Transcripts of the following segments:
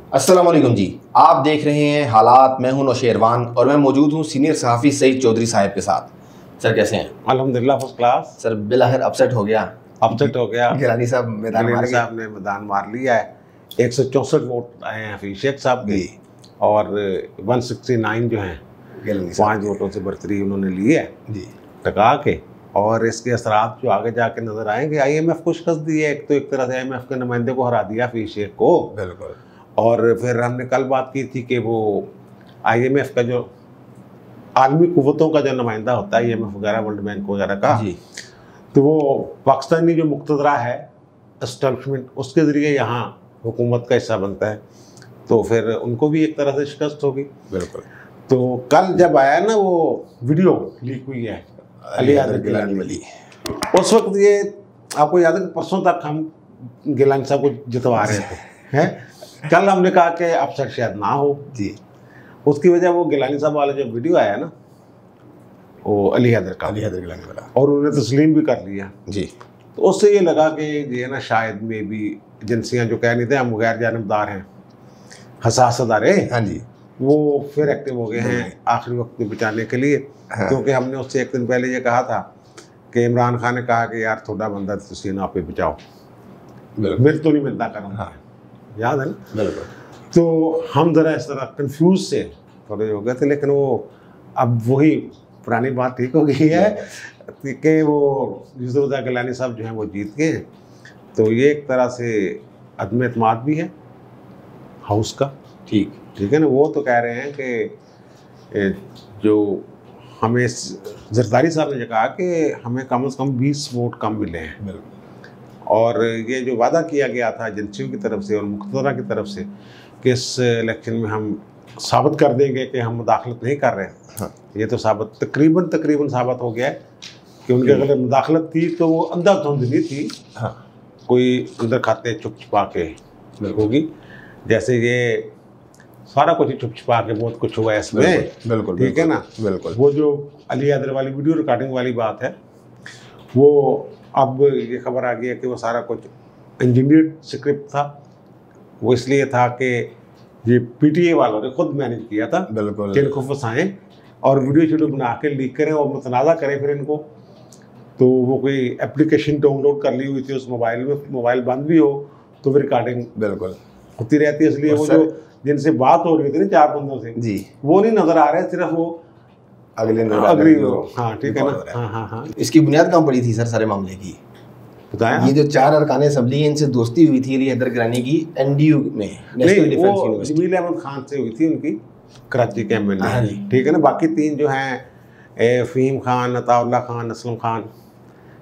अस्सलाम वालेकुम जी। आप देख रहे हैं हालात। मैं हूं नौशेरवान और मैं मौजूद हूं सीनियर सहाफ़ी सईद चौधरी साहब के साथ। सर कैसे हैं? अल्हम्दुलिल्लाह फर्स्ट क्लास। सर बिलाखिर अपसेट हो गया। गिलानी साहब मैदान मार गए। साहब ने मैदान मार लिया है। 164 वोट आए हैं हफीज शेख साहब के और 169 जो हैं 5 वोटों से बरतरी उन्होंने ली है जी टका के। और इसके असरात जो आगे जाके नजर आएंगे, IMF को शिकस्त दी है। एक तो एक तरह से IMF के नुमाइंदे को हरा दिया हफीज शेख को। बिल्कुल। और फिर हमने कल बात की थी कि वो IMF का जो आलमी कुव्वतों का जो नुमाइंदा होता है, IMF वगैरह वर्ल्ड बैंक वगैरह का जी, तो वो पाकिस्तानी जो मुक्तदरा है एस्टेब्लिशमेंट, उसके ज़रिए यहाँ हुकूमत का हिस्सा बनता है, तो फिर उनको भी एक तरह से शिकस्त होगी। बिल्कुल। तो कल जब आया ना वो वीडियो लीक हुई है अली हैदर गिलानी वाली, उस वक्त ये आपको याद है कि परसों तक हम गिलानी साहब को जितवा रहे थे हैं। कल हमने कहा कि अपसेट शायद ना हो जी। उसकी वजह वो गिलानी साहब वाला जो वीडियो आया ना वो अली हैदर गिलानी वाला, और उन्होंने तस्लीम भी कर लिया जी। तो उससे ये लगा कि ये ना शायद में भी एजेंसियां जो कह नहीं थे हम गैर जानबदार हैं, हसास अदारे, हाँ जी, वो फिर एक्टिव हो गए हैं आखिरी वक्त में बचाने के लिए। हाँ। क्योंकि हमने उससे एक दिन पहले ये कहा था कि इमरान खान ने कहा कि यार थोड़ा बंदा तुम आप पे बचाओ, मेरे तो नहीं मिलता करूँ। हाँ। याद है ना? बिल्कुल। तो हम ज़रा इस तरह कंफ्यूज से थोड़े हो गए थे, लेकिन वो अब वही पुरानी बात ठीक हो गई है कि वो यूसुफ रज़ा गिलानी साहब जो हैं वो जीत गए। तो ये एक तरह से अदम एतमाद भी है हाउस का। ठीक है ना। वो तो कह रहे हैं कि जो हमें जरदारी साहब ने कहा कि हमें कम से कम 20 वोट कम मिले हैं। बिल्कुल। और ये जो वादा किया गया था एजेंसियों की तरफ से और मुख्तदरा की तरफ से कि इस इलेक्शन में हम साबित कर देंगे कि हम मुदाखलत नहीं कर रहे हैं, हाँ। ये तो तकरीबन साबित हो गया है कि उनकी अगर मुदाखलत थी तो वो अंधाधुंधली थी। हाँ। कोई अंदर खाते छुप छुपा के होगी, जैसे ये सारा कुछ छुप छुपा के बहुत कुछ हुआ है इसमें। बिल्कुल। ठीक है ना? बिल्कुल। वो जो अली हैदर वाली वीडियो रिकॉर्डिंग वाली बात है, वो अब ये खबर आ गई है कि वो सारा कुछ इंजीनियर्ड स्क्रिप्ट था। वो इसलिए था कि ये PTA वालों ने खुद मैनेज किया था। बिल्कुल। कि इनको फंसाएं और वीडियो बना के लीक करें और मुतनाज़ा करें फिर इनको। तो वो कोई एप्लीकेशन डाउनलोड कर ली हुई थी उस मोबाइल में, मोबाइल बंद भी हो तो फिर रिकॉर्डिंग बिल्कुल होती रहती है। इसलिए वो जो जिनसे बात हो रही थी ना 4 बंदों से जी, वो नहीं नजर आ रहे, सिर्फ वो अगली। हाँ ठीक है ना। हाँ। इसकी बुनियाद कहाँ पड़ी थी सर सारे मामले की? ये जो 4 अरकान असम्बली है इनसे दोस्ती हुई थी अली हैदर गिलानी की NDU में, national defence university. Jamil Ahmed Khan से हुई थी उनकी, कराची के MLA। ठीक है ना। बाकी 3 जो हैं फ़हीम खान, अताउल्लाह खान, असलम खान,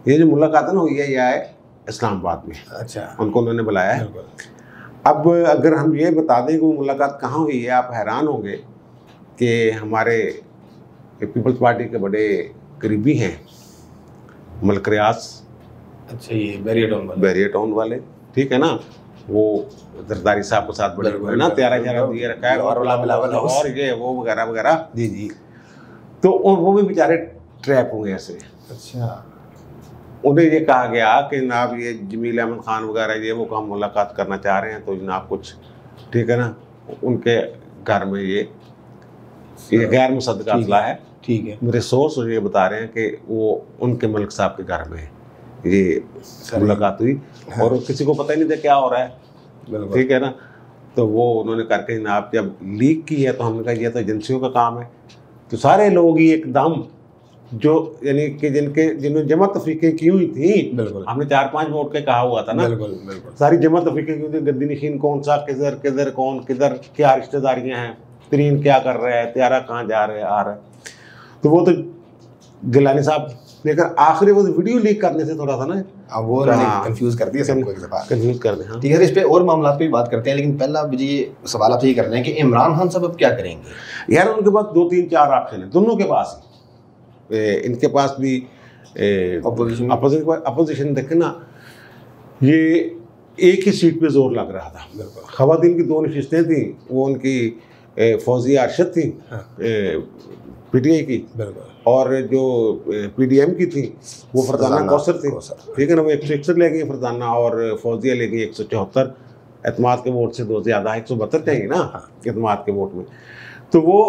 ये जो मुलाकात है ना हुई है यह है इस्लामाबाद में। अच्छा। उनको उन्होंने बुलाया है। अब अगर हम ये बता दें कि वो मुलाकात कहाँ हुई है, आप हैरान होंगे कि हमारे पीपल्स पार्टी के बड़े करीबी हैं मलक रियाज। अच्छा, ये बैरिया टाउन वाले। ठीक है ना। वो जरदारी साहब के साथ बड़े ना त्यारा दिए रखा है और ये वो वगैरह वगैरह। जी। तो वो भी बेचारे ट्रैप हुए ऐसे। अच्छा। उन्हें ये कहा गया कि जनाब ये जमील अहमद खान वगैरह ये वो हम मुलाकात करना चाह रहे हैं, तो जनाब कुछ ठीक है ना उनके घर में ये गैर मुसद्दक़ अज़ला है। ठीक है। मेरे सोर्स ये बता रहे हैं कि वो उनके मलिक साहब के घर में ये मुलाकात हुई। हाँ। और किसी को पता ही नहीं था क्या हो रहा है। ठीक है ना। तो वो उन्होंने करके जनाब जब लीक की है तो हमने कहा ये तो एजेंसियों का काम है। तो सारे लोग ही एकदम जो यानी कि जिन्होंने जमा तफरीकें की हुई थी, हमने 4-5 वोट के कहा हुआ था ना। बिल्कुल। सारी जमा तफरीकें की हुई थी, गद्दी नशीन कौन सा किधर कौन किधर क्या रिश्तेदारियां हैं, तरीन क्या कर रहा है, त्यारा कहाँ जा रहे आ रहा है। तो वो तो गिलानी साहब लेकर आखिरी वो वीडियो लीक करने से थोड़ा सा ना वो कंफ्यूज कर दिया सबको, कंफ्यूज कर दिया। ठीक है, इस पे और मामला पे बात करते हैं, लेकिन पहला मुझे ये सवाल आपसे ये करना है कि इमरान खान साहब अब क्या करेंगे? यार उनके पास 2-3-4 ऑप्शन है दोनों के पास। इनके पास भी अपोजिशन देखे ना, ये एक ही सीट पे जोर लग रहा था। खवातीन की 2 नशिस्तें थी, वो उनकी फौजिया अरशद थी PTI की, और जो PDM की थी वो फरजाना कौसर थी। ठीक है ना। वो 161 ले गई फरजाना और फौजिया ले गई 174। एतमाद के वोट से 2 ज़्यादा, 172 चाहिए ना एतमाद के वोट में। तो वो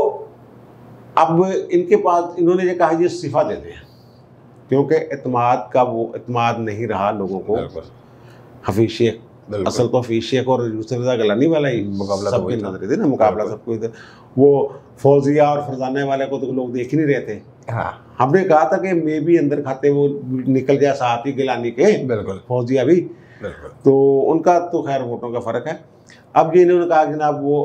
अब इनके पास इन्होंने ये कहा ये इस्तीफा दे दें, क्योंकि एतमाद का वो एतमाद नहीं रहा लोगों को। हफीज शेख, असल तो हफीज शेख और यूसुफ रज़ा गिलानी वाला ही मुकाबला सबके नजर थे ना, मुकाबला सबको इधर। वो फौजिया और फरजाना वाले को तो लोग देख ही नहीं रहे थे। हाँ, हमने कहा था कि मैं भी अंदर खाते वो निकल जाए साथ ही गिलानी के, बिल्कुल फौजिया भी, बिल्कुल। तो उनका तो खैर वोटों का फर्क है। अब ये इन्होंने कहा जनाब वो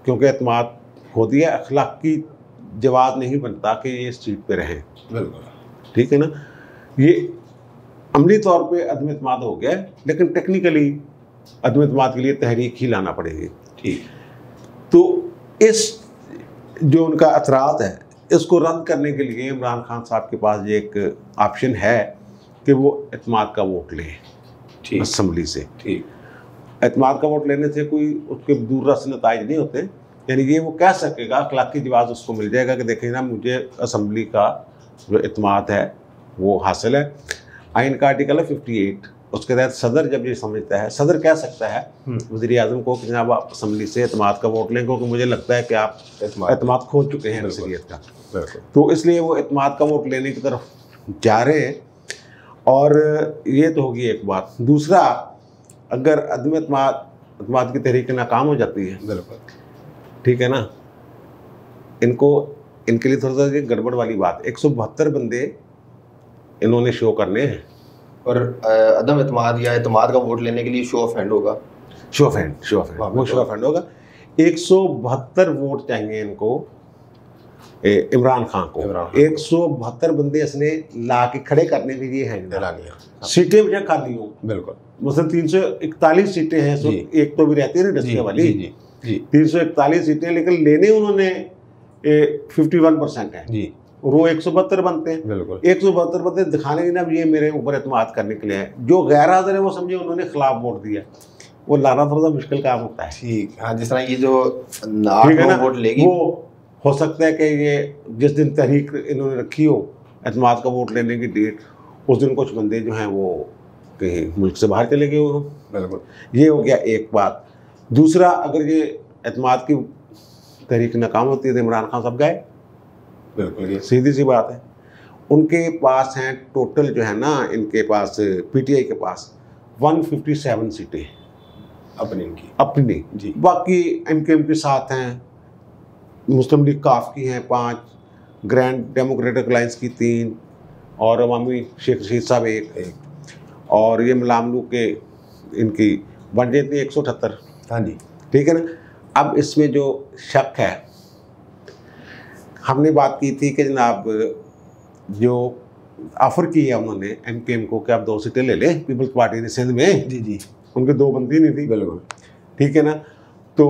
क्योंकि एतमाद खो दिया, अखलाकी जवाब नहीं बनता कि ये इस सीट पे रहें, बिल्कुल ठीक है ना। ये अमली तौर पे अदम एतमाद हो गया, लेकिन टेक्निकली अदम एतमाद के लिए तहरीक ही लाना पड़ेगी, ठीक। तो इस जो उनका एतराज़ है इसको रद्द करने के लिए इमरान खान साहब के पास ये एक ऑप्शन है कि वो एतमाद का वोट लें असम्बली से, ठीक। एतमाद का वोट लेने से कोई उसके दूररस नताइज नहीं होते, यानी ये वो कह सकेगा, अखलाकी जवाब उसको मिल जाएगा कि देखें ना मुझे असम्बली का जो एतमाद है वो हासिल है। आइन का आर्टिकल है 58, उसके तहत सदर जब ये समझता है, सदर कह सकता है वज़ीर आज़म को कि जनाब आप असम्बली से एतमाद का वोट लें, क्योंकि मुझे लगता है कि आप एतमाद खो चुके हैं अक्सरियत का, तो इसलिए वो एतमाद का वोट लेने की तरफ जा रहे हैं। और ये तो होगी एक बात। दूसरा, अगर अदम एतमाद की तहरीक नाकाम हो जाती है, बिल्कुल ठीक है ना, इनके लिए थोड़ा सा गड़बड़ वाली बात, 172 बंदे इन्होंने शो करने हैं, और अदम एतमाद या एतमाद का वोट लेने के लिए शो ऑफ हैंड होगा, शो ऑफ हैंड वो शो ऑफ हैंड होगा। 172 वोट चाहिए इनको इमरान खान को। 172 बंदे इसने ला के खड़े करने के लिए हैं, सीटें भी खाली हो, बिल्कुल मतलब 341 सीटें हैं, एक तो भी रहती है ना डस्के वाली, 341 सीटें, लेकिन लेने उन्होंने 51% है जी, और वो 172 बनते हैं, बिल्कुल 172 बनते दिखाने की ना ये मेरे ऊपर एतमाद करने के लिए है। जो गैर हाजिर है वो समझे उन्होंने खिलाफ वोट दिया, वो लाना थोड़ा सा मुश्किल काम होता है, ठीक। हाँ, जिस तरह ये जो 8 वोट लेगी, वो हो सकता है कि ये जिस दिन तहरीक इन्होंने रखी हो एतमाद का वोट लेने की डेट, उस दिन कुछ बंदे जो हैं वो कहीं मुल्क से बाहर चले गए हो, बिल्कुल। ये हो गया एक बात। दूसरा, अगर ये एतमाद की तहरीक नाकाम होती है तो इमरान खान साहब गए, बिल्कुल ये सीधी सी बात है। उनके पास हैं टोटल जो है ना, इनके पास पीटीआई के पास 157 सीटें अपनी जी, बाकी एमकेएम के साथ हैं, मुस्लिम लीग काफ की हैं 5, ग्रैंड डेमोक्रेटिक अलायंस की 3, और अवामी शेख रशीद साहब 1, और ये मलामलू के इनकी बन जाती है 178, हाँ जी ठीक है ना। अब इसमें जो शक है, हमने बात की थी कि जनाब जो ऑफर की है उन्होंने एमकेएम को कि आप 2 सीटें ले लें, पीपल्स पार्टी ने सिंध में, जी उनकी 2 बनती नहीं थी, बिल्कुल ठीक है ना। तो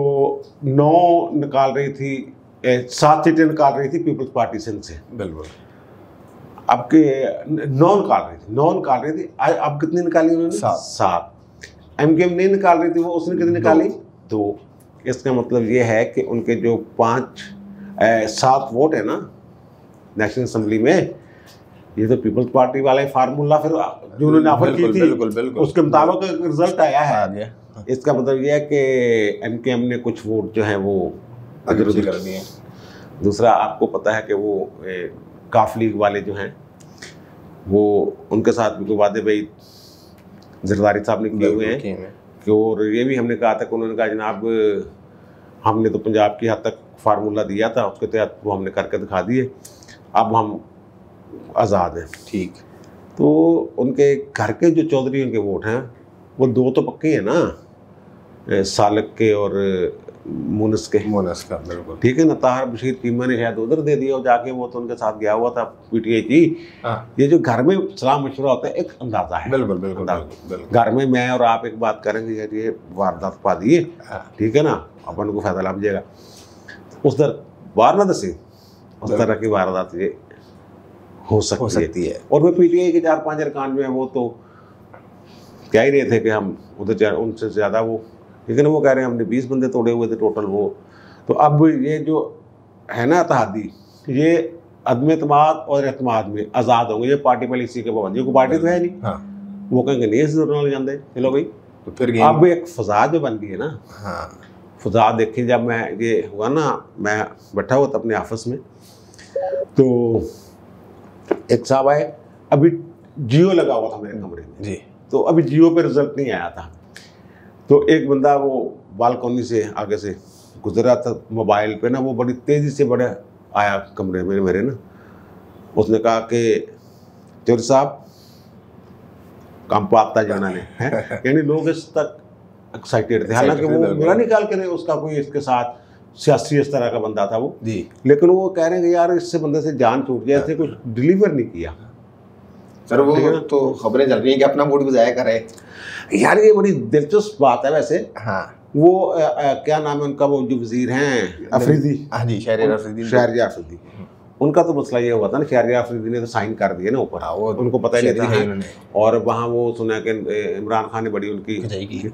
9 निकाल रही थी, 7 सीटें निकाल रही थी पीपल्स पार्टी सिंध से, बिल्कुल। अब के 9 निकाल रही थी, अब कितनी निकाली उन्होंने? 7। एमकेएम नहीं निकाल रही थी, वो उसने कितनी निकाली? 2। इसका मतलब ये है कि उनके जो 7 वोट है ना नेशनल असेंबली में, ये तो पीपल्स पार्टी वाला ही फार्मूला फिर जो उन्होंने ऑफर की थी, बिल्कुल उसके मुताबिक रिजल्ट आया है। इसका मतलब ये है कि एमकेएम ने कुछ वोट जो है वो अदर उधर कर दिए। दूसरा, आपको पता है कि वो काफ लीग वाले जो हैं वो उनके साथ भी वादे भाई जरदारी साहब ने किए हुए हैं, और ये भी हमने कहा था कि उन्होंने कहा जनाब हमने तो पंजाब की हद तक फार्मूला दिया था, उसके तहत वो हमने करके दिखा दिए, अब हम आज़ाद हैं, ठीक। तो उनके घर के जो चौधरी उनके वोट हैं वो 2 तो पक्के हैं ना, सालक के और मुनस का, बिल्कुल ठीक है ना। ताहर बशीर कीमा ने शायद उधर दे दिया, और जाके वो तो उनके साथ गया हुआ था पीटीआई की। ये जो घर में सलाह मशवरा होता है एक अंदाजा है, बिल्कुल। घर में मैं और आप एक बात करेंगे यार ये वारदात पा दिए, ठीक है ना, अपन को फायदा लग जाएगा, उस दर बार ना दसी उस तरह की वारदात ये हो सकती है। और वो पीटीआई के 4-5 अरकान जो है वो तो कह ही रहे थे कि हम उधर उनसे ज़्यादा वो, लेकिन वो कह रहे हैं हमने 20 बंदे तोड़े हुए थे टोटल वो। तो अब ये जो है ना इत्तेहादी, ये अदम एतमाद और एतमाद में आज़ाद होंगे, ये पार्टी पॉलिसी के पाबंदी, को पार्टी तो है नहीं, वो कहेंगे नहीं इस दौरान जाते, चलो भाई तो फिर अब एक फजा जो बन गई है ना, हाँ फजा देखी, जब मैं ये हुआ ना, मैं बैठा हुआ था अपने ऑफिस में, तो एक साहब आए, अभी जियो लगा हुआ था मेरे कमरे में जी, तो अभी जियो पे रिजल्ट नहीं आया था। तो एक बंदा वो बालकनी से आगे से गुजरा था, मोबाइल पे ना वो बड़ी तेज़ी से बड़े आया कमरे में मेरे ना, उसने कहा कि चौधरी साहब काम पाता जाना ने है, यानी लोग इस तक एक्साइटेड थे, हालांकि वो मेरा निकाल के नहीं, उसका कोई इसके साथ सियासी इस तरह का बंदा था वो जी, लेकिन वो कह रहे हैं कि यार इससे बंदे से जान छूट गया, इससे कुछ डिलीवर नहीं किया। सर वो तो खबरें चल रही हैं कि अपना वोट भी जाया करे। यार ये बड़ी दिलचस्प बात है वैसे। हाँ वो क्या नाम है उनका, वो जो वजीर हैं अफरीदी, हाँ जी, शहरियार अफरीदी, शहरियार अफरीदी, उनका तो मसला ये हुआ था ना, शहरियार अफरीदी ने तो साइन कर दिए ना ऊपर, वो उनको पता ही नहीं था उन्होंने, और वहाँ वो सुना कि इमरान खान ने बड़ी उनकी की।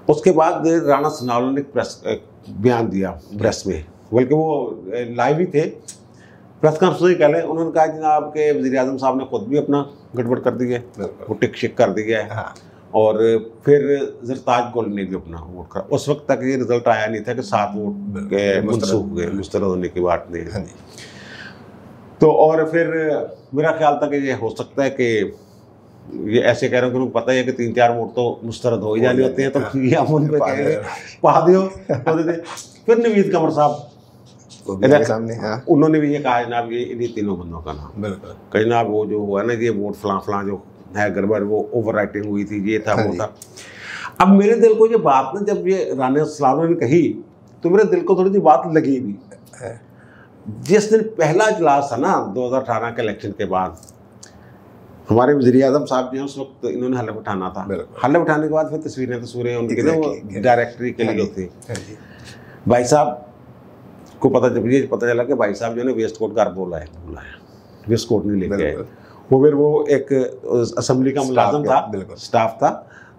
उसके बाद राणा सनाउल्लाह ने प्रेस बयान दिया प्रेस में, बल्कि वो लाइव ही थे, प्रेस कॉन्फ्रेंस ही कह लें, उन्होंने कहा जनाब के वज़ीर आज़म साहब ने खुद भी अपना गड़बड़ कर दिया है, वो टिक शिक कर दिया है। हाँ। और फिर ज़रताज गोल ने भी अपना वोट करा। उस वक्त तक ये रिजल्ट आया नहीं था कि 7 वोट मनसूख हुए, मुस्तरद होने की बात नहीं है। तो और फिर मेरा ख्याल था कि ये हो सकता है कि ये ऐसे कह रहे हो कि उनको पता है कि 3-4 वोट तो मुस्तरद हो ही जाने होते हैं, तो ये हम उन पे कहेंगे पा दियो तो दे। फिर नवीद कमर साहब सामने, हाँ। उन्होंने भी ये कहा जनाब ये इन्हीं तीनों बंदों का नाम, बिल्कुल कहीं जनाब वो जो हुआ ना ये वोट फलां जो है गड़बड़, वो ओवर राइटिंग हुई थी, ये था वो था। अब मेरे दिल को ये बात ना, जब ये राना सलाउल्लाह ने कही तो मेरे दिल को थोड़ी सी बात लगी भी। जिस दिन पहला इजलास था ना 2018 के इलेक्शन के बाद, हमारे वज़ीर आज़म साहब जो उस वक्त इन्होंने हलफ उठाना था, हलफ उठाने के बाद फिर तस्वीरें उनकी ना वो डायरेक्टरी के लिए होती। भाई साहब को ये पता चला कि भाई साहब जो है वेस्ट कोट घर बुलाया, वेस्ट कोट नहीं लेके आए। वो फिर वो एक असेंबली का मुलाजम था, स्टाफ था,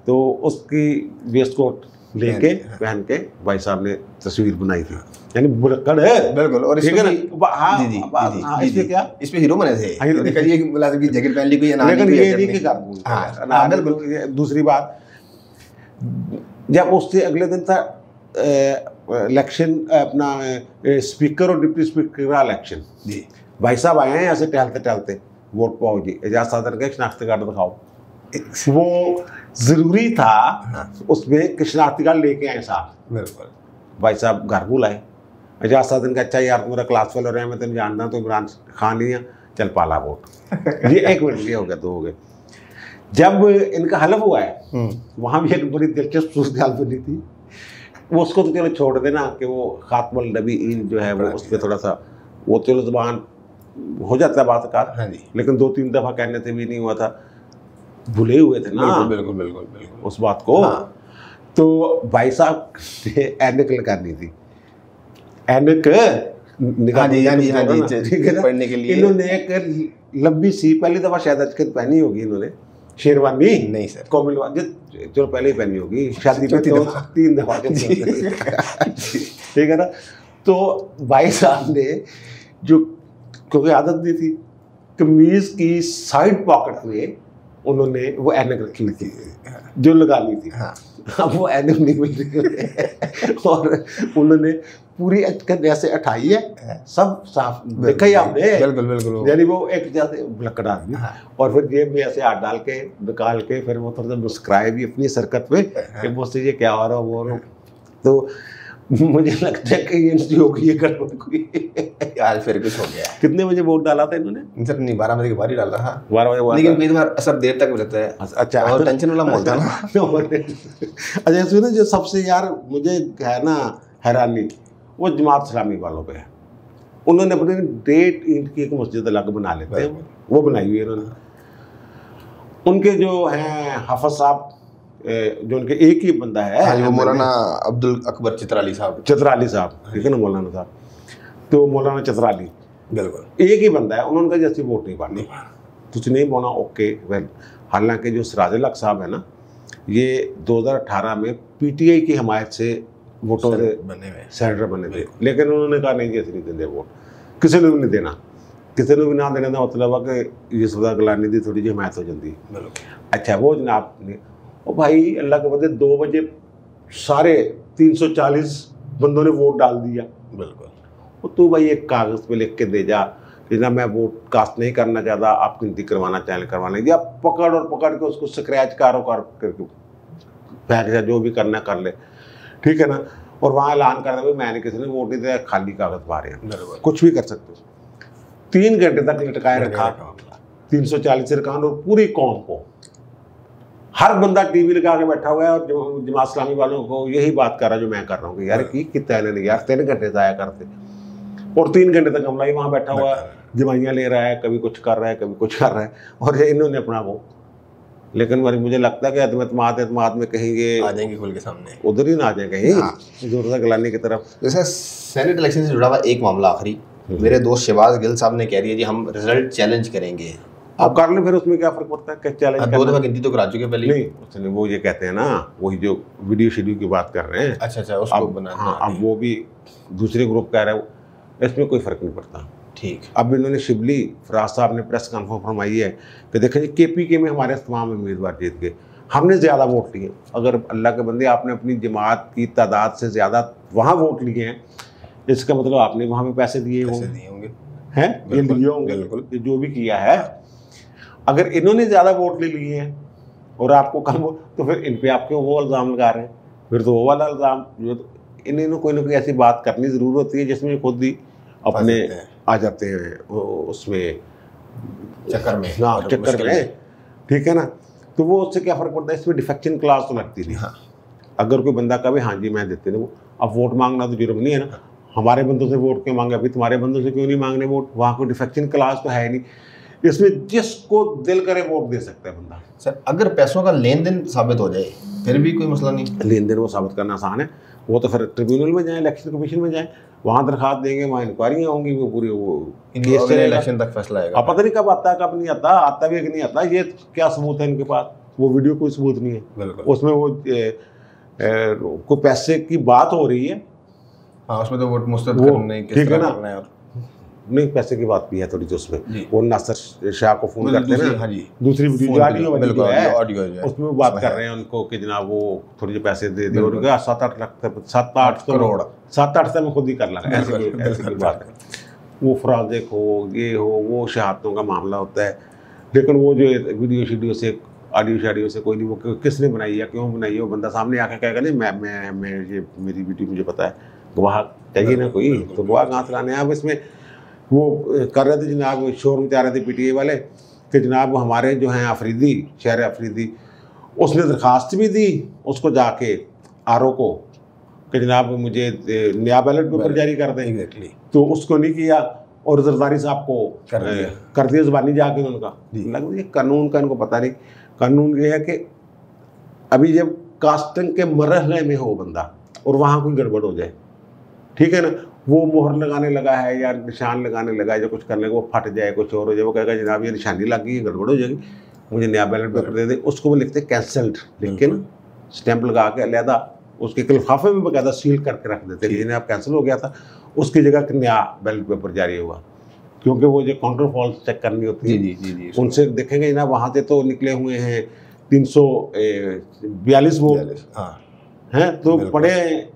तो उसकी वेस्ट कोट लेके पहन के भाई साहब ने तस्वीर बनाई थी, यानी बुलक्कड़ है बिल्कुल। और इसमें क्या इसमें हीरो बने थे, मुलाजिम की जैकेट पहन ली कोई, लेकिन ये नहीं कि बिल्कुल। दूसरी बात, जब उससे अगले दिन था इलेक्शन, अपना स्पीकर और डिप्टी स्पीकर का इलेक्शन, भाई साहब आए हैं ऐसे टहलते टहलते, वोट पाओ जी, एजाज सादर के शनाख्ती कार्ड दिखाओ। वो जरूरी था उसमें शनाख्ती कार्ड लेके आए साहब, बिल्कुल। भाई साहब घर बुलाए, एजाज सादर का अच्छा यार मेरा क्लास फेलो रहा है, मैं तेन जानता हूँ, तो इमरान खान ही है, चल पाला वोट। ये 1 मिनट ये हो गया, 2 हो गए। जब इनका हलफ हुआ है वहाँ भी एक बड़ी दिलचस्प सूरत हाल बनी थी। वो उसको तो चलो छोड़ देना कि वो खातमुल नबीईन जो है वो उस पर थोड़ा सा वो चलो ज़बान हो जाता है बात का, लेकिन 2-3 दफ़ा कहने से भी नहीं हुआ था, भूले हुए थे ना बिल्कुल बिल्कुल बिल्कुल उस बात को। तो भाई साहब ने ऐनक लगानी थी, ऐनक पढ़ने के लिए इन्होंने एक लंबी सी, पहली दफ़ा शायद अचकत पहनी होगी इन्होंने, शेरवानी नहीं सर, कॉमिल चलो पहले ही पहनी होगी, शादी पे 3 दफ़ा ठीक है ना। तो भाई साहब ने जो क्योंकि आदत नहीं थी, कमीज की साइड पॉकेट में उन्होंने वो ऐनक रखी थी जो लगानी थी। अब वो ऐनक नहीं मिल रही और उन्होंने पूरी अचकन जैसे उठाई है, सब साफ देखा ही आपने, बिल्कुल बिल्कुल, यानी वो एक जैसे भुलक्कड़ आदमी। और फिर जेब में ऐसे हाथ डाल के निकाल के फिर वो थोड़ा सा मुस्कुराए भी अपनी सरकत पे कि मुझसे ये क्या हो रहा वो। तो मुझे लगता है कि ये हो गई, ये गड़बड़ हुई आज फिर कुछ हो गया। कितने बजे वोट डाला था इन्होंने? सर नहीं 12 बजे के बाद ही डाल रहा, 12 बजे, लेकिन कई बार असर देर तक रहता है। अच्छा, और टेंशन वाला माहौल था ना। अच्छा सुनो, जो सबसे यार मुझे है ना हैरानी, वो जमात इस्लामी वालों पे है। उन्होंने अपनी 1.5 ईंट की एक मस्जिद अलग बना लेते हैं, वो बनाई हुई है उन्होंने। उनके जो हैं हाफिज साहब, जो उनके एक ही बंदा है, वो मौलाना अब्दुल अकबर चित्राली साहब, ठीक है ना, मौलाना साहब, तो मौलाना चित्राली बिल्कुल एक ही बंदा है, उन्होंने कहा जैसी वोट नहीं पानी, कुछ नहीं बोना, ओके वेल। हालांकि जो सिराजुल हक साहब है ना, ये 2018 में पीटीआई की हमायत से वोटों से सेनेटर बने थे, लेकिन उन्होंने कहा नहीं जैसे नहीं देंगे वोट, किसी ने भी नहीं देना, किसी ने भी ना देने का मतलब है कि ये सदा गलानी दी थोड़ी जी हमायत हो जाती है। अच्छा वो जनाब ने, और भाई अल्लाह के बंदे 2 बजे सारे 340 बंदों ने वोट डाल दिया। बिल्कुल। और तू भाई एक कागज़ पे लिख के दे जा कि ना मैं वोट कास्ट नहीं करना चाहता, आप गिनती करवाना चाहें करवा लेंगे, आप पकड़ के उसको स्क्रैच कारोबार करके फेंक जा, जो भी करना कर ले, ठीक है ना। और वहाँ ऐलान कर दे मैंने किसी ने वोट नहीं दिया, खाली कागज बाहर हैं, कुछ भी कर सकते हो। 3 घंटे तक लटकाए रखा 340 अरकान और पूरी कौम को। हर बंदा टीवी लगा के बैठा हुआ है और जमात इस्लामी वालों को यही बात कर रहा है जो मैं कर रहा हूँ कि यार की कितना नहीं यार 3 घंटे जाया करते। और 3 घंटे तक हमला वहाँ बैठा हुआ जमाइयाँ ले रहा है, कभी कुछ कर रहा है, कभी कुछ कर रहा है, और इन्होंने अपना वो। लेकिन मुझे लगता है कि एतमाद में कहीं ये आ जाएंगे खुल के सामने, उधर ही ना आ जाए कहीं जोरदार गलाने की तरफ। जैसे सेनेट इलेक्शन से जुड़ा हुआ एक मामला आखिरी, मेरे दोस्त शहबाज गिल साहब ने कह रही है जी हम रिजल्ट चैलेंज करेंगे। आप कर लें, फिर उसमें क्या फर्क पड़ता है? क्या चैलेंज? 2 दफा गिनती तो करा चुके पहले। नहीं उसने वो ये कहते हैं ना, वही जो वीडियो शेड्यूल की बात कर रहे हैं। अच्छा उसको बना। हाँ, अब वो भी दूसरे ग्रुप कह रहा है, इसमें कोई फर्क नहीं पड़ता। ठीक। अब इन्होंने शिबली फराज साहब ने प्रेस कॉन्फ्रेंस फरमाई है कि देखें जी KPK में हमारे तमाम उम्मीदवार जीत गए, हमने ज़्यादा वोट लिए। अगर अल्लाह के बंदे आपने अपनी जमात की तादाद से ज़्यादा वहाँ वोट लिए हैं, इसका मतलब आपने वहाँ पे पैसे दिए होंगे हैं, ये लिए होंगे, ये जो भी किया है। अगर इन्होंने ज़्यादा वोट ले लिए हैं और आपको कम वोट, तो फिर इन पे आपके वो इल्ज़ाम लगा रहे हैं, फिर तो वो वाला इल्ज़ाम जो इन्हें कोई ना कोई ऐसी बात करनी ज़रूर होती है जिसमें खुद ही अपने आ जाते हैं उसमें चक्कर में, ठीक है ना। तो वो उससे क्या फ़र्क पड़ता है? इसमें डिफेक्शन क्लास तो लगती नहीं। हाँ। अगर कोई बंदा कहे हाँ जी मैं देते नहीं, वो अब वोट मांगना तो जुर्म नहीं है ना, हमारे बंदों से वोट क्यों मांगे, अभी तुम्हारे बंदों से क्यों नहीं मांगने वोट? वहाँ कोई डिफेक्शन क्लास तो है नहीं, इसमें जिसको दिल करे वोट दे सकता है बंदा। सर अगर पैसों का लेन देन साबित हो जाए फिर भी कोई मसला नहीं? लेन देन वो साबित करना आसान है, वो तो फिर ट्रिब्यूनल में जाए, इलेक्शन कमीशन में जाए, वहाँ दरखास्त देंगे, वहाँ इंक्वायरियाँ होंगी, वो पूरी वो केस इलेक्शन तक फैसला आएगा। अब पता नहीं कब आता है कब नहीं आता, आता भी कि नहीं आता, ये क्या सबूत है इनके पास? वो वीडियो कोई सबूत नहीं है, उसमें वो कोई पैसे की बात हो रही है। हाँ उसमें तो वोट मुस्तरद करने की, ठीक है ना, नहीं पैसे की बात भी है थोड़ी, तो उसमें वो नासिर शाह को फोन करते हैं ना, हाँ जी, दूसरी वीडियो ऑडियो है उसमें वो बात कर रहे हैं उनको कि जनाब वो थोड़े जो पैसे दे दिए, उनका 7-8 लाख 7-8 करोड़ 7-8 से मैं खुद ही कर लगा, ऐसी बात है। वो फराजिक हो, ये हो, वो शहादतों का मामला होता है। लेकिन वो जो वीडियो शीडियो से ऑडियो से कोई नहीं, वो किसने बनाई है, क्यों बनाई है, वो बंदा सामने आके कहेगा नहीं मैं ये मेरी वीडियो मुझे पता है, गवाह चाहिए ना कोई, तो गवाह कहाँ से लाने हैं? अब इसमें वो कर रहे थे जनाब, शोर मचा रहे थे PTA वाले कि जनाब हमारे जो हैं अफरीदी, शहर अफरीदी, उसने दरखास्त भी दी उसको जाके RO को कि जनाब मुझे नया बैलेट पेपर जारी कर दें, तो उसको नहीं किया और जरदारी साहब को कर दिया ज़बानी जाके उनका। लग ये कानून का इनको पता नहीं। कानून ये है कि अभी जब कास्टिंग के मरहले में हो बंदा और वहाँ कोई गड़बड़ हो जाए, ठीक है ना, वो मोहर लगाने लगा है या निशान लगाने लगा है, जो कुछ करने को वो फट जाए, कुछ और हो जाए, वो कहेगा जनाब ये निशानी लग गई, गड़बड़ हो जाएगी, मुझे नया बैलेट पेपर दे दे। उसको वो लिखते कैंसल्ड, लेकिन स्टैंप लगा के अलहदा उसके लिफाफे में बकायदा सील करके रख देते हैं, जिन्हें आप कैंसिल हो गया था उसकी जगह नया बैलेट पेपर जारी हुआ, क्योंकि वो जो काउंटर फॉल्स चेक करनी होती है। जी, उनसे देखेंगे ना, वहाँ से तो निकले हुए हैं 342 वोट हैं, तो पड़े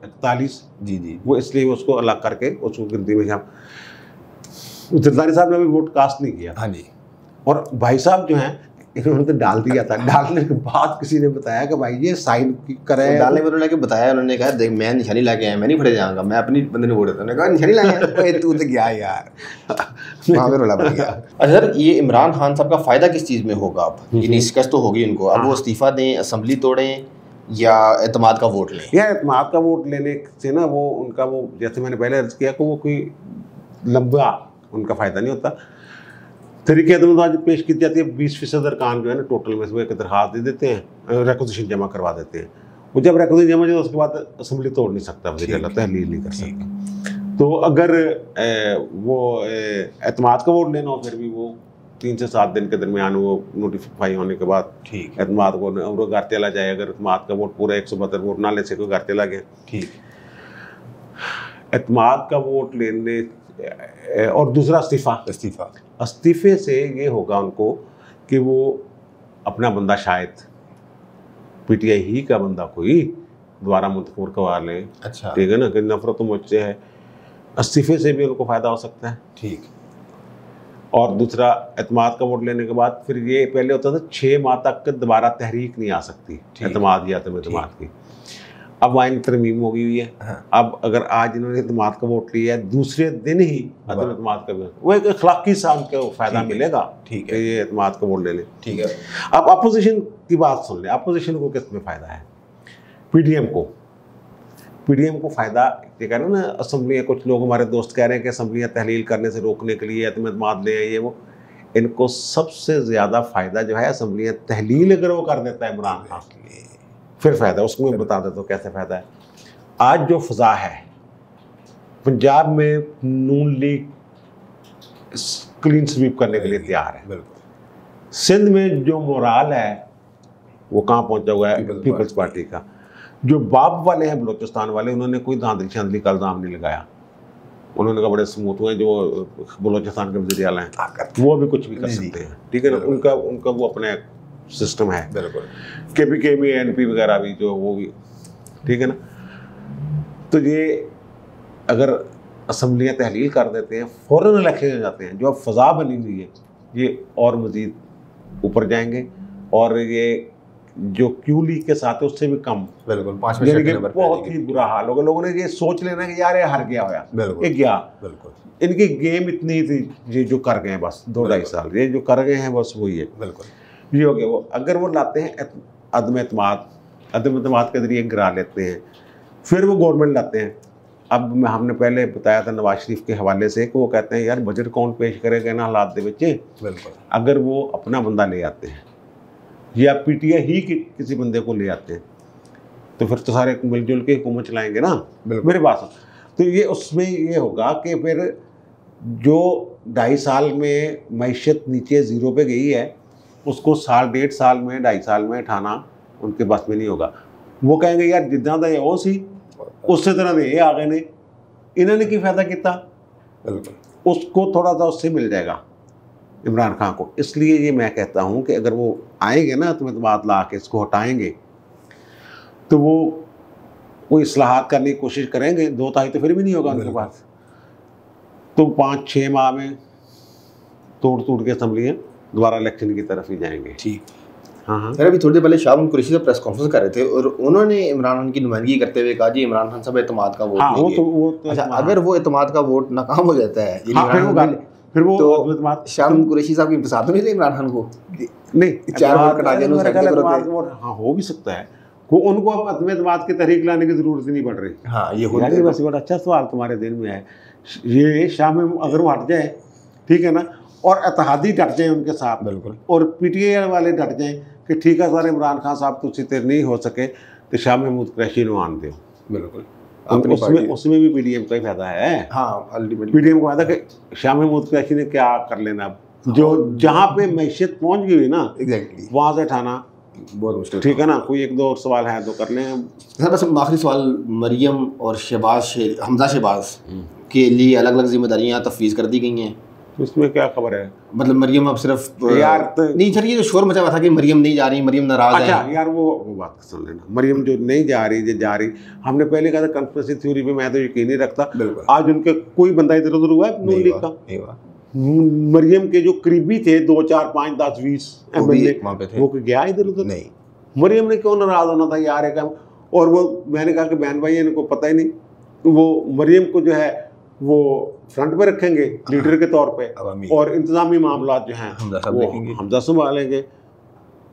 41। जी, वो इसलिए उसको अलग करके उसको गिनती में जरदारी साहब ने भी वोट कास्ट नहीं किया। हाँ जी। और भाई साहब जो हैं इन्होंने तो डाल दिया था, डालने के बाद किसी ने बताया कि भाई ये साइन करे, तो डालने में उन्होंने बताया, उन्होंने कहा देख मैं निशानी लाके आया, मैं नहीं फड़े जाऊंगा, मैं अपनी बंदे ने वोट देता। उन्होंने कहा निशानी लाया, तू तो गया यार, वहाँ पे रोला पड़ गया। अच्छा सर, ये इमरान खान साहब का फायदा किस चीज़ में होगा? अब ये शिकस्त तो होगी उनको, अब वो इस्तीफा दें, असम्बली तोड़ें या एतमाद का वोट लें? या एतमाद का वोट लेने से ना वो उनका वो, जैसे मैंने पहले अर्ज किया कि वो कोई लंबा उनका फ़ायदा नहीं होता। तरीके आज पेश की जाती है, 20% अरकान जो है ना टोटल में से वो एक दरखास्त दे देते हैं, रिक्वेजिशन जमा करवा देते हैं। वो जब रिक्वेजिशन जमा हो उसके बाद असम्बली तोड़ नहीं सकता, मुझे लगता है तहलील नहीं कर सकता। तो अगर वो एतमाद का वोट लेना हो, फिर भी वो 3 से 7 दिन के दरमियान वो नोटिफाई होने के बाद एतमाद को वो घर चला जाए। अगर एतमाद का वोट पूरा 172 वोट ना ले सके, घर चला गया, ठीक। एतमाद का वोट लेने और दूसरा इस्तीफे से ये होगा उनको कि वो अपना बंदा शायद पीटीआई ही का बंदा कोई दोबारा मुंतखब करवा ले, अच्छा ठीक है ना, कि नफरत मुझसे है, इस्तीफे से भी उनको फायदा हो सकता है। ठीक। और दूसरा, एतमाद का वोट लेने के बाद फिर ये पहले होता था 6 माह तक दोबारा तहरीक नहीं आ सकती एतमाद या एतमाद की। अब आइन तरमीम हो गई हुई है। हाँ। अब अगर आज इन्होंने एतमाद का वोट लिया है, दूसरे दिन ही एतमाद का वो एक अखलाकी सा उनको फायदा मिलेगा, ठीक है, ये एतमाद का वोट ले लें। ठीक है। अब अपोजिशन की बात सुन लें, अपोजिशन को किस में फायदा है? पीडीएम को फायदा ये कह रहे हैं ना, असम्बलियाँ, कुछ लोग हमारे दोस्त कह रहे हैं कि असम्बलियाँ तहलील करने से रोकने के लिए एतमाद ले आइए, वो इनको सबसे ज़्यादा फ़ायदा जो है असम्बलियाँ तहलील अगर वो कर देता है इमरान खान, फिर फ़ायदा। उसको मैं बता देता हूँ कैसे फ़ायदा है। आज जो फ़ज़ा है पंजाब में, नून लीग क्लीन स्वीप करने के लिए तैयार है। सिंध में जो मोराल है वो कहाँ पहुँचा हुआ है? पीपल्स पार्टी का। जो बाप वाले हैं बलूचिस्तान वाले, उन्होंने कोई धांधली शांधली का इल्ज़ाम नहीं लगाया। उन्होंने कहा बड़े स्मूथ हुए जो बलूचिस्तान के वज़ीर आला हैं, वो भी कुछ भी कर सकते हैं, ठीक है ना। उनका वो अपने सिस्टम है। बिल्कुल। KPK में NP वगैरह भी जो वो भी, ठीक है ना। तो ये अगर असम्बलियाँ तहलील कर देते हैं, फ़ौरन इलेक्शन हो जाते हैं, जो अब फ़ज़ा बनी हुई है ये और मज़ीद ऊपर जाएंगे। और ये जो क्यू लीग के साथ है उससे भी कम, बिल्कुल, बहुत ही बुरा हाल होगा। लोगों ने ये सोच लेना कि यार ये हार गया होया, ये गया। बिल्कुल। इनकी गेम इतनी थी, ये जो कर गए हैं बस 2-2.5 साल, ये जो कर गए हैं बस वही है। बिल्कुल। ये हो गया। वो अगर वो लाते हैं अदम एतमाद के जरिए गिरा लेते हैं, फिर वो गवर्नमेंट लाते हैं। अब हमने पहले बताया था नवाज शरीफ के हवाले से कि वो कहते हैं यार बजट कौन पेश करेगा ना हालात दे बच्चे। बिल्कुल। अगर वो अपना बंदा ले आते हैं या पीटीआई ही किसी बंदे को ले आते हैं तो फिर तो सारे मिलजुल के हुकूमत चलाएंगे ना। मेरे पास तो ये उसमें ये होगा कि फिर जो 2.5 साल में मैशत नीचे ज़ीरो पे गई है उसको 1.5 साल में 2.5 साल में उठाना उनके बस में नहीं होगा। वो कहेंगे यार जितना था वो सी उससे तरह ये आ गए ने, इन्होंने की फायदा किया, उसको थोड़ा सा उससे मिल जाएगा इमरान खान को। इसलिए ये मैं कहता हूँ कि अगर वो आएंगे ना तो बात ला के इसको हटाएंगे तो वो कोई इस्लाहात करने की कोशिश करेंगे, 2 तारीख तो फिर भी नहीं होगा उनके पास। तो 5-6 माह में तोड़ के असम्बलियाँ दोबारा इलेक्शन की तरफ ही जाएंगे। ठीक। हाँ। सर अभी थोड़ी देर पहले शाह कुरैशी से प्रेस कॉन्फ्रेंस कर रहे थे और उन्होंने इमरान खान की नुमाइंदगी करते हुए कहा जी इमरान खान साहब एतमाद का वोट लेंगे। अच्छा, अगर वो एतमाद का वोट नाकाम हो जाता है फिर वो तो शाह कुरैशी साहब की साथ नहीं ले इमरान खान को नहीं 4 वोट कटा देना। हाँ हो भी सकता है, वो उनको अब एतमाद की तहरीक लाने की जरूरत ही नहीं पड़ रही। हाँ ये बस बड़ा अच्छा सवाल तुम्हारे दिल में है। ये शाह में अगर वो हट जाए, ठीक है ना, और इत्तेहादी डट जाए उनके साथ, बिल्कुल, और पीटीआई वाले डट जाए कि ठीक है सर इमरान खान साहब तुझसे तेरे नहीं हो सके तो शाह महमूद कुरैशी को आन दो। बिल्कुल। उसमें भी पीडीएम का ही फायदा है। हाँ अल्टीमेटली पीडीएम को फायदा कि शाह महमूद कुरैशी ने क्या कर लेना, जो जहाँ पे मैशियत पहुँच गई ना एग्जैक्टली वहाँ से उठाना बहुत मुश्किल। ठीक है ना। कोई 1-2 और सवाल है तो कर लें सर। बस आखिरी सवाल, मरियम और हमजा शहबाज के लिए अलग अलग जिम्मेदारियाँ तफवीज़ कर दी गई हैं, इसमें क्या खबर है? मतलब मरियम अब सिर्फ यार नहीं सर, ये जो शोर मचा हुआ था कि मरियम नहीं जा रही, मरियम नाराज है। अच्छा यार वो बात सुन लेना, मरियम जो नहीं जा रही जो जा रही, हमने पहले कहा था कंस्पिरेसी थ्योरी पे मैं तो यकीन नहीं रखता। आज उनके कोई बंदा इधर उधर हुआ है नून लीग का? मरियम के जो करीबी थे 2, 4, 5, 10, 20 MLA वो गया इधर उधर नहीं। मरियम ने क्यों नाराज होना था यार एक। और वो मैंने कहा कि बहन भाई इनको पता ही नहीं, वो मरियम को जो है वो फ्रंट पे रखेंगे लीडर के तौर पे, और इंतजामी मामला जो हैं हमजा संभालेंगे।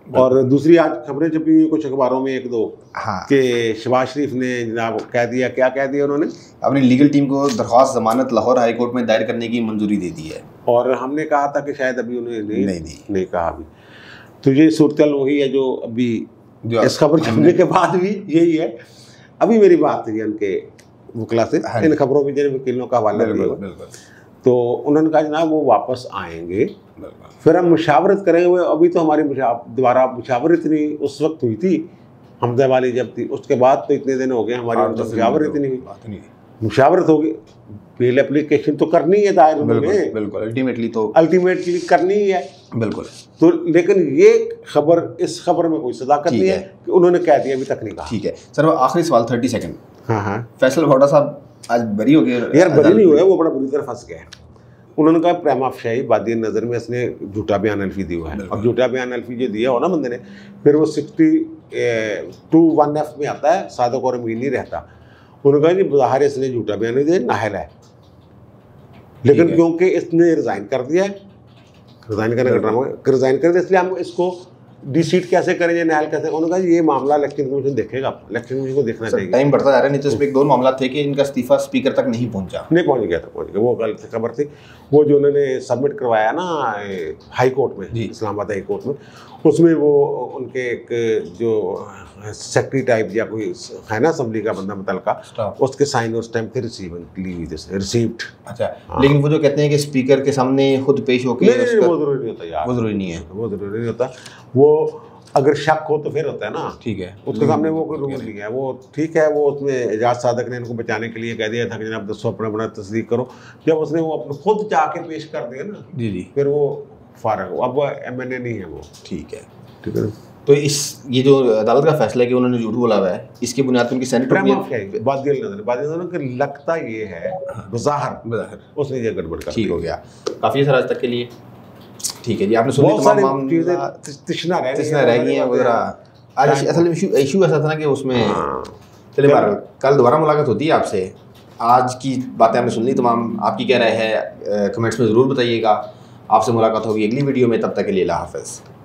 और दूसरी आज खबरें छपी हुई कुछ अखबारों में 1-2 कि शहबाज शरीफ ने जनाब कह दिया, क्या कह दिया उन्होंने, अपनी लीगल टीम को दरख्वास्त जमानत लाहौर हाई कोर्ट में दायर करने की मंजूरी दे दी है। और हमने कहा था कि शायद अभी उन्होंने नहीं कहा अभी। तो ये सूरत वही है जो अभी इस खबर छपने के बाद भी यही है। अभी मेरी बात थी उनके वकला से, इन खबरों में जिन वकीलों का हवाला दिया, तो उन्होंने कहा जनाब वो वापस आएंगे, फिर हम मुशावरत करेंगे। अभी तो हमारी दोबारा मुशावरत नहीं उस वक्त हुई थी हमजा वाली जब थी, उसके बाद तो इतने दिन हो गए हमारी मुशावरत नहीं हुई। मुशावरत होगी, बेल एप्लीकेशन तो करनी है दायर उन्होंने, बिल्कुल अल्टीमेटली करनी ही है, बिल्कुल। तो लेकिन ये खबर, इस खबर में कोई सदाकत नहीं है कि उन्होंने कह दिया, अभी तक नहीं कहा। ठीक है सर, वो आखिरी सवाल 30 सेकंड। हाँ, फैसल भोटा साहब आज बरी हो गए यार? बरी नहीं हुआ, वो बड़ा बुरी तरह फंस गया है। उन्होंने कहा प्रेमा अफशाई बादी नज़र में इसने झूठा बयान अल्फी दिया है, और झूठा बयान अल्फी जो दिया हो ना बंदे ने, फिर वो 62(1)(f) में आता है, सादक और अमीन नहीं रहता। उन्होंने कहा जी बाहर इसने झूठा बयान नहीं दिया, नाहल है, लेकिन क्योंकि इसने रिज़ाइन कर दिया है, रिज़ाइन करने का ड्रामा रिज़ाइन कर दिया, इसलिए हम इसको डिसीट कैसे करेंगे, नाहल कैसे। उन्होंने कहा ये मामला इलेक्शन कमीशन देखेगा, इलेक्शन कमीशन को देखना चाहिए। टाइम बढ़ता जा रहा है, नहीं तो इसमें एक दो मामला थे कि इनका इस्तीफा स्पीकर तक नहीं पहुंचा, पहुंच गया था, वो गलत खबर थी। वो जो उन्होंने सबमिट करवाया ना हाई कोर्ट में, इस्लामाबाद हाई कोर्ट में, उसमें वो उनके एक जो सेक्रेटरी टाइप या कोई है ना असेंबली का बंदा मुतलका, उसके साइन उस टाइम थे रिसीव्ड। अच्छा, लेकिन वो जो कहते हैं कि स्पीकर के सामने खुद पेश होकर, वो जरूरी नहीं होता यार, वो जरूरी नहीं है, वो जरूरी नहीं होता। वो अगर शक हो तो फिर होता है ना, ठीक है, उसके सामने वो कोई रूल नहीं है, वो ठीक है। वो उसमें एजाज सादक ने इनको बचाने के लिए कह दिया था कि जनाब 200 अपना तस्दीक करो, जब उसने वो अपने खुद जाके पेश कर दिया ना, जी, फिर वो फारग हो। अब वो MNA नहीं है वो, ठीक है। तो ये जो अदालत का फैसला है कि उन्होंने झूठ बोला हुआ है, इसकी बुनियाद पर उनकी सेनेटर लगता ये है बज़ाहिर उसने ये गड़बड़ कर, ठीक हो गया। काफ़ी सर आज तक के लिए, ठीक है जी। आपने सुनी तमाम तिश्ना रह गई हैं वगैरह। आज असल में इशू ऐसा था ना कि उसमें चलिए कल दोबारा मुलाकात होती है आपसे। आज की बातें आपने सुन ली तमाम, आपकी क्या राय है कमेंट्स में ज़रूर बताइएगा। आपसे मुलाकात होगी अगली वीडियो में, तब तक के लिए अल्लाह हाफ़िज़।